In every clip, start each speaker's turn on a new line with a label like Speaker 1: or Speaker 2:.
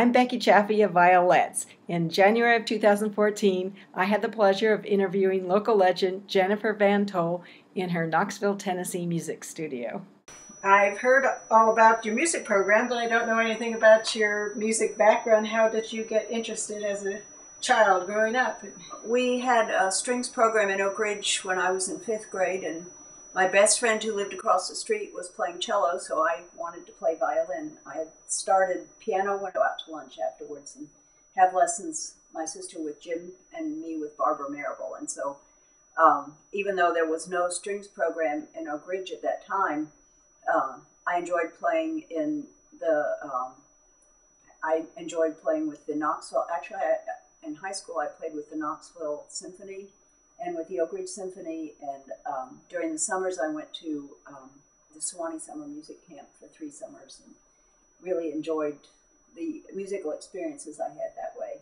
Speaker 1: I'm Becky Chaffee of Violets. In January of 2014, I had the pleasure of interviewing local legend Jenifer Van Tol in her Knoxville, Tennessee music studio. I've heard all about your music program, but I don't know anything about your music background. How did you get interested as a child growing up?
Speaker 2: We had a strings program in Oak Ridge when I was in 5th grade, and my best friend who lived across the street was playing cello, so I wanted to play violin. I had started piano, went out to lunch afterwards, and have lessons, my sister with Jim and me with Barbara Marable. And so even though there was no strings program in Oak Ridge at that time, I enjoyed playing in the, I enjoyed playing with the Knoxville, actually in high school I played with the Knoxville Symphony and with the Oak Ridge Symphony, and during the summers I went to the Sewanee Summer Music Camp for 3 summers and really enjoyed the musical experiences I had that way.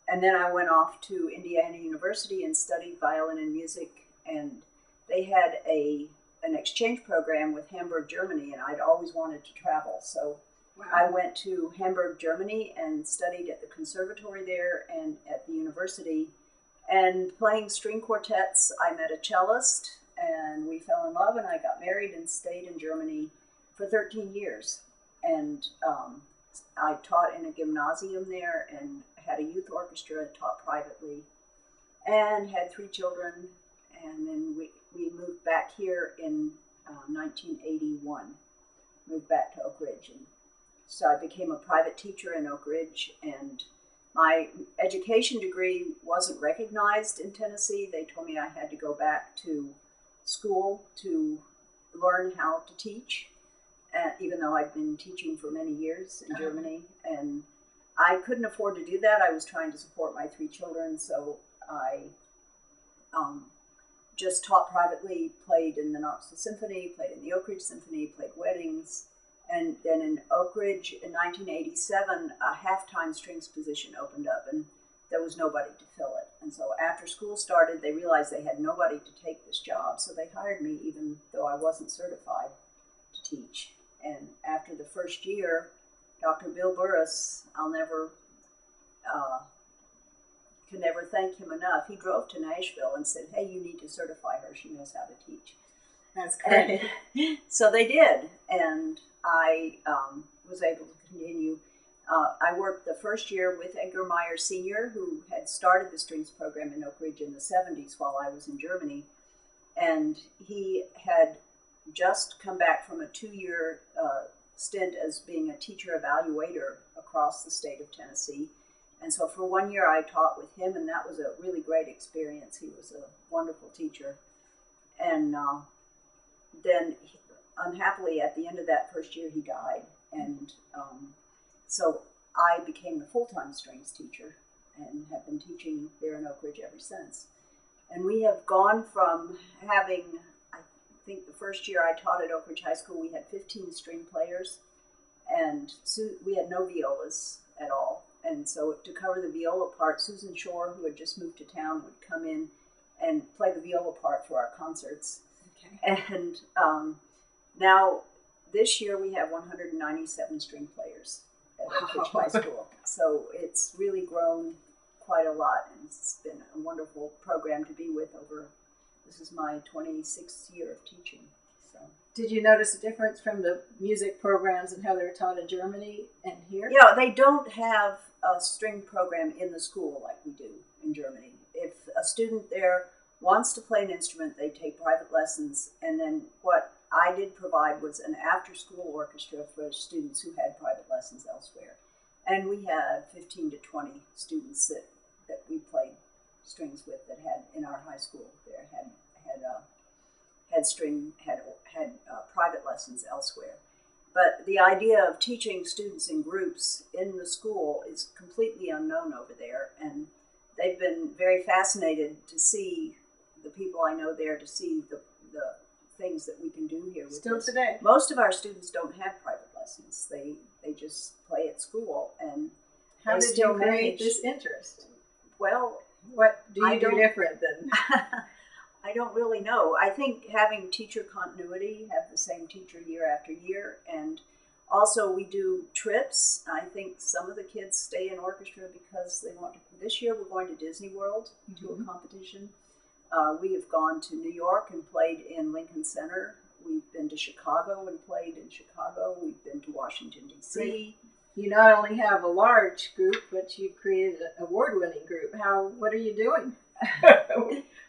Speaker 2: And then I went off to Indiana University and studied violin and music, and they had an exchange program with Hamburg, Germany, and I'd always wanted to travel. So wow. I went to Hamburg, Germany and studied at the conservatory there and at the university. And playing string quartets, I met a cellist and we fell in love, and I got married and stayed in Germany for 13 years. And I taught in a gymnasium there and had a youth orchestra, taught privately, and had 3 children. And then we moved back here in 1981, moved back to Oak Ridge. And so I became a private teacher in Oak Ridge, and my education degree wasn't recognized in Tennessee. They told me I had to go back to school to learn how to teach, even though I'd been teaching for many years in Germany. And I couldn't afford to do that. I was trying to support my 3 children, so I just taught privately, played in the Knoxville Symphony, played in the Oak Ridge Symphony, played weddings. And then in Oak Ridge in 1987, a half-time strings position opened up, and there was nobody to fill it. And so after school started, they realized they had nobody to take this job, so they hired me even though I wasn't certified to teach. And after the first year, Dr. Bill Burris, can never thank him enough. He drove to Nashville and said, "Hey, you need to certify her. She knows how to teach."
Speaker 1: That's great.
Speaker 2: And so they did, and I was able to continue. I worked the first year with Edgar Meyer Sr., who had started the strings program in Oak Ridge in the 70s while I was in Germany. And he had just come back from a 2-year stint as being a teacher evaluator across the state of Tennessee. And so for 1 year I taught with him, and that was a really great experience. He was a wonderful teacher. And then unhappily, at the end of that first year, he died. And so I became the full-time strings teacher and have been teaching there in Oak Ridge ever since. And we have gone from having, I think the first year I taught at Oak Ridge High School, we had 15 string players, and we had no violas at all. And so to cover the viola part, Susan Shore, who had just moved to town, would come in and play the viola part for our concerts. Okay. And now this year we have 197 string players at Oak Ridge High School. So it's really grown quite a lot, and it's been a wonderful program to be with this is my 26th year of teaching. So.
Speaker 1: Did you notice a difference from the music programs and how they were taught in Germany and here?
Speaker 2: Yeah, they don't have a string program in the school like we do in Germany. If a student there wants to play an instrument, they take private lessons, and then what I did provide was an after-school orchestra for students who had private lessons elsewhere. And we had 15 to 20 students that we played strings with that had in our high school there had private lessons elsewhere. But the idea of teaching students in groups in the school is completely unknown over there, and they've been very fascinated to see the people I know there, to see the things that we can do here.
Speaker 1: Still today.
Speaker 2: Most of our students don't have private lessons. They just play at school, and
Speaker 1: how did you create this interest?
Speaker 2: Well,
Speaker 1: what do you do different than?
Speaker 2: I don't really know. I think having teacher continuity, have the same teacher year after year, and Also, we do trips. I think some of the kids stay in orchestra because they want to. This year, we're going to Disney World to a competition. We have gone to New York and played in Lincoln Center. We've been to Chicago and played in Chicago. We've been to Washington, D.C.
Speaker 1: You not only have a large group, but you created an award-winning group. What are you doing?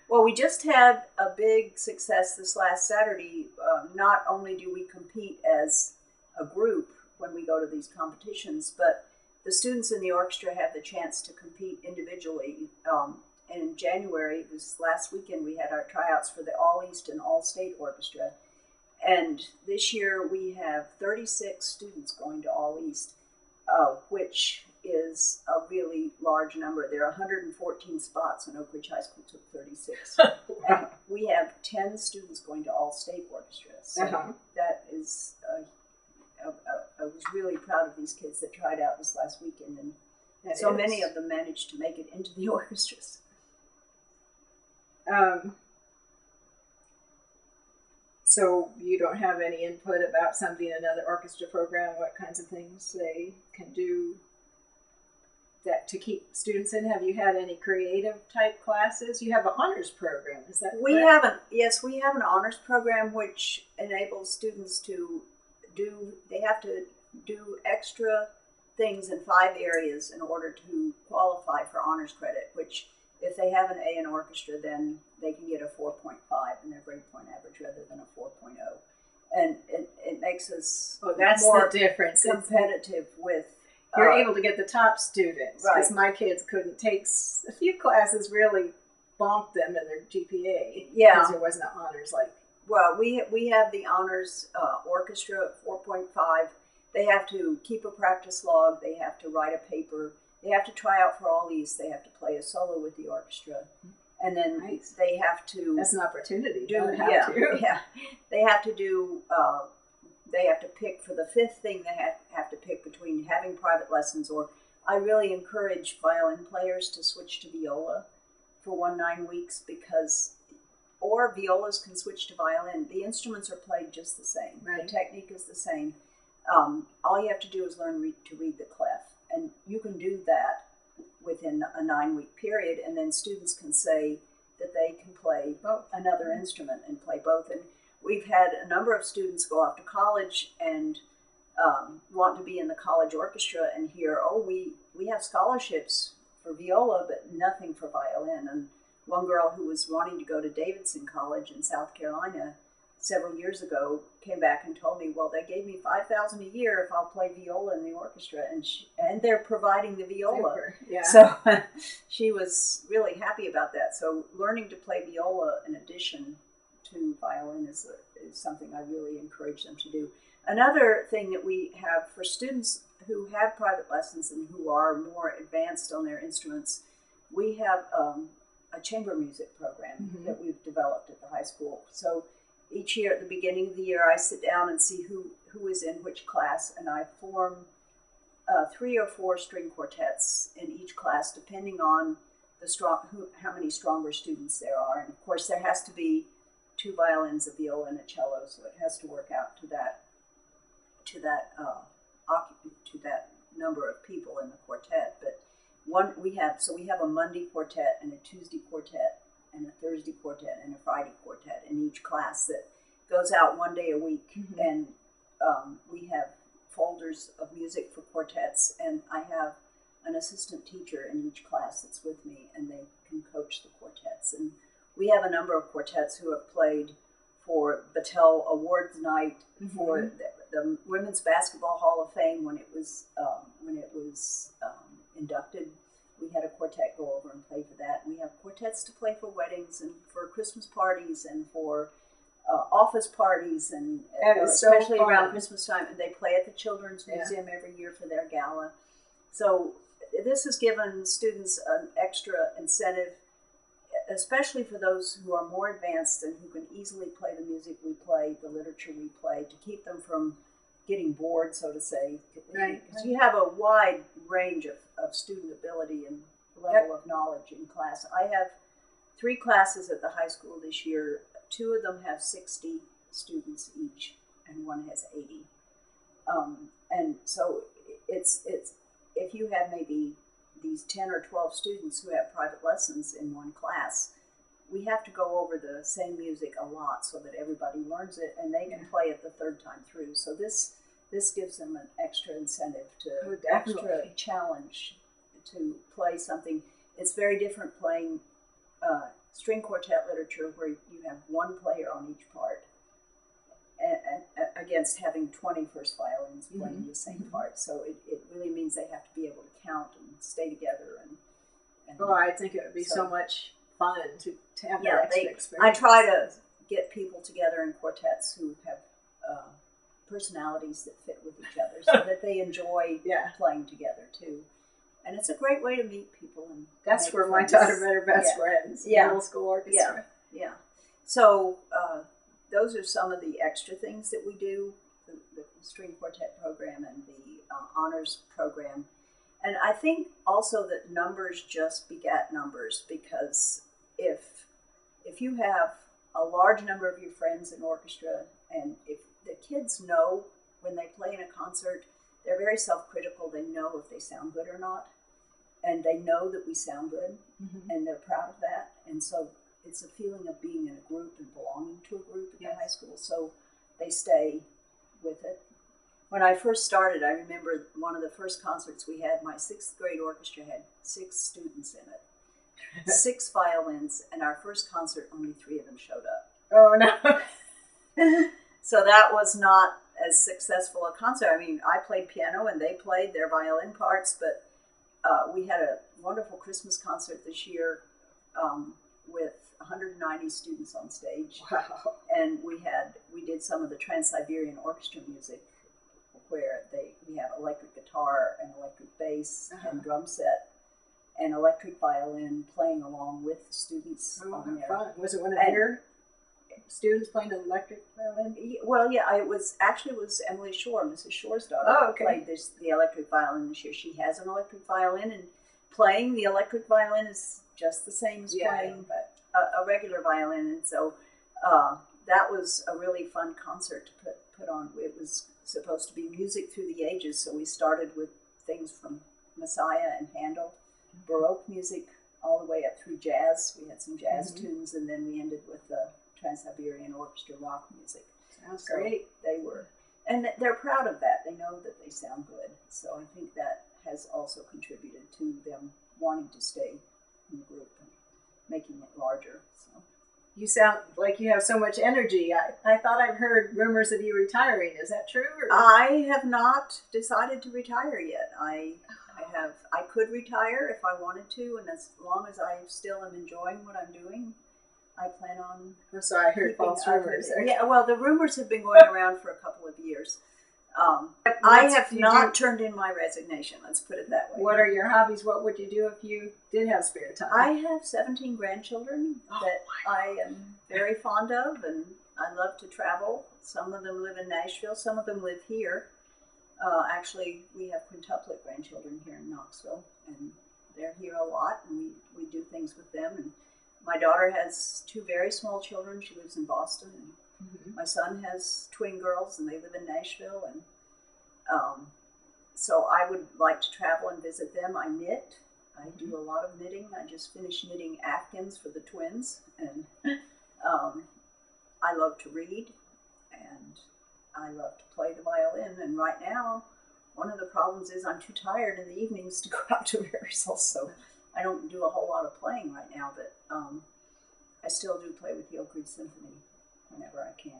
Speaker 2: Well, we just had a big success this last Saturday. Not only do we compete as a group when we go to these competitions, but the students in the orchestra have the chance to compete individually. In January, this last weekend, we had our tryouts for the All-East and All-State Orchestra. And this year we have 36 students going to All-East, which is a really large number. There are 114 spots, and Oak Ridge High School took 36. And we have 10 students going to All-State Orchestra. So that is, I was really proud of these kids that tried out this last weekend, and so many of them managed to make it into the orchestras.
Speaker 1: So you don't have any input about somebody in another orchestra program, what kinds of things they can do that to keep students in? Have you had any creative type classes? You have an honors program, is that correct?
Speaker 2: We have an honors program which enables students to they have to do extra things in 5 areas in order to qualify for honors credit, which if they have an A in orchestra, then they can get a 4.5 in their grade point average rather than a 4.0. And it makes us more
Speaker 1: the difference.
Speaker 2: Competitive with...
Speaker 1: You're able to get the top students, because
Speaker 2: right.
Speaker 1: my kids couldn't take a few classes, really bonked them in their GPA.
Speaker 2: Yeah.
Speaker 1: Because there wasn't an honors like...
Speaker 2: Well, we have the honors orchestra at 4.5. They have to keep a practice log. They have to write a paper. They have to try out for all these. They have to play a solo with the orchestra. And then they have to...
Speaker 1: That's an opportunity.
Speaker 2: They have to do... they have to pick for the 5th thing. They have to pick between having private lessons or... I really encourage violin players to switch to viola for 9 weeks because... Or violas can switch to violin. The instruments are played just the same. Right. The technique is the same. All you have to do is learn to read the clef. And you can do that within a 9-week period, and then students can say that they can play another instrument and play both. And we've had a number of students go off to college and want to be in the college orchestra and hear, we have scholarships for viola, but nothing for violin. And one girl who was wanting to go to Davidson College in South Carolina several years ago came back and told me, well, they gave me $5,000 a year if I'll play viola in the orchestra, and they're providing the viola.
Speaker 1: Yeah.
Speaker 2: So she was really happy about that. So learning to play viola in addition to violin is something I really encourage them to do. Another thing that we have for students who have private lessons and who are more advanced on their instruments, we have a chamber music program that we've developed at the high school. So each year at the beginning of the year, I sit down and see who is in which class, and I form 3 or 4 string quartets in each class, depending on how many stronger students there are. And of course, there has to be 2 violins, a viola, and a cello, so it has to work out to that number of people in the quartet. But we have a Monday quartet and a Tuesday quartet and a Thursday quartet and a Friday quartet in each class that goes out 1 day a week. And we have folders of music for quartets, and I have an assistant teacher in each class that's with me, and they can coach the quartets. And we have a number of quartets who have played for Battelle Awards Night, for the Women's Basketball Hall of Fame when it was inducted. We had a quartet go over and play for that. We have quartets to play for weddings and for Christmas parties and for office parties, and especially around Christmas time. And they play at the Children's Museum every year for their gala. So this has given students an extra incentive, especially for those who are more advanced and who can easily play the music we play, the literature we play, to keep them from getting bored, so to say. Because you have a wide range of student ability and level of knowledge in class. I have 3 classes at the high school this year. 2 of them have 60 students each, and 1 has 80. And so it's if you have maybe these 10 or 12 students who have private lessons in one class, we have to go over the same music a lot so that everybody learns it and they can play it the third time through. So this gives them an extra incentive to extra challenge to play something. It's very different playing string quartet literature where you have one player on each part and against having 20 first violins playing the same part. So it really means they have to be able to count and stay together. And
Speaker 1: I think it would be so much fun to have that extra experience.
Speaker 2: I try to get people together in quartets who have personalities that fit with each other so that they enjoy playing together too. And it's a great way to meet people. And
Speaker 1: that's where my daughter met her best friends. Middle school orchestra.
Speaker 2: Yeah. So those are some of the extra things that we do, the string quartet program and the honors program. And I think also that numbers just begat numbers, because if you have a large number of your friends in orchestra, and if the kids know when they play in a concert, they're very self-critical. They know if they sound good or not, and they know that we sound good, and they're proud of that. And so it's a feeling of being in a group and belonging to a group at the high school, so they stay with it. When I first started, I remember one of the first concerts we had, my 6th grade orchestra had 6 students in it, 6 violins, and our first concert, only 3 of them showed up.
Speaker 1: Oh, no.
Speaker 2: So that was not as successful a concert. I mean, I played piano and they played their violin parts, but we had a wonderful Christmas concert this year with 190 students on stage.
Speaker 1: Wow.
Speaker 2: And we did some of the Trans-Siberian Orchestra music, where we have electric guitar and electric bass and drum set and electric violin playing along with students on there.
Speaker 1: Fun. Was it one of your students playing the electric violin?
Speaker 2: Well, yeah, it was Emily Shore, Mrs. Shore's daughter, played the electric violin this year. She has an electric violin, and playing the electric violin is just the same as playing a regular violin. And so that was a really fun concert to put on. It was supposed to be music through the ages, so we started with things from Messiah and Handel, Baroque music, all the way up through jazz. We had some jazz tunes, and then we ended with the Trans-Siberian Orchestra rock music.
Speaker 1: Sounds great.
Speaker 2: And they're proud of that. They know that they sound good. So I think that has also contributed to them wanting to stay in the group and making it larger. So.
Speaker 1: You sound like you have so much energy. I thought I've heard rumors of you retiring. Is that true? Or?
Speaker 2: I have not decided to retire yet. I could retire if I wanted to, and as long as I still am enjoying what I'm doing, I plan on.
Speaker 1: So I heard false rumors.
Speaker 2: Yeah, well, the rumors have been going around for a couple of years. I have not turned in my resignation, let's put it that way.
Speaker 1: What are your hobbies? What would you do if you did have spare time?
Speaker 2: I have 17 grandchildren that I am very fond of, and I love to travel. Some of them live in Nashville, some of them live here. Actually, we have quintuplet grandchildren here in Knoxville, and they're here a lot, and we do things with them. And my daughter has 2 very small children. She lives in Boston, and my son has twin girls, and they live in Nashville, and so I would like to travel and visit them. I knit. I do a lot of knitting. I just finished knitting afghans for the twins, and I love to read, and I love to play the violin. And right now, one of the problems is I'm too tired in the evenings to go out to rehearsals, so I don't do a whole lot of playing right now, but I still do play with the Oak Ridge Symphony whenever I can.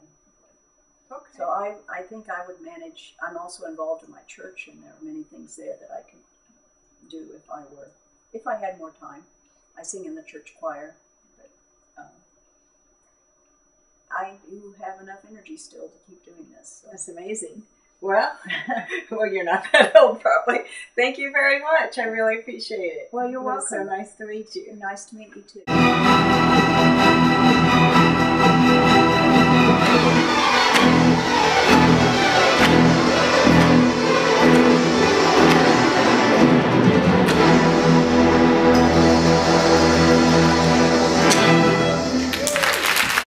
Speaker 1: Okay.
Speaker 2: So I think I would manage. I'm also involved in my church, and there are many things there that I could do if I had more time. I sing in the church choir, but I do have enough energy still to keep doing this. So.
Speaker 1: That's amazing. Well, you're not that old, probably. Thank you very much. I really appreciate it.
Speaker 2: Well, you're welcome.
Speaker 1: So nice to meet you.
Speaker 2: Nice to meet you too.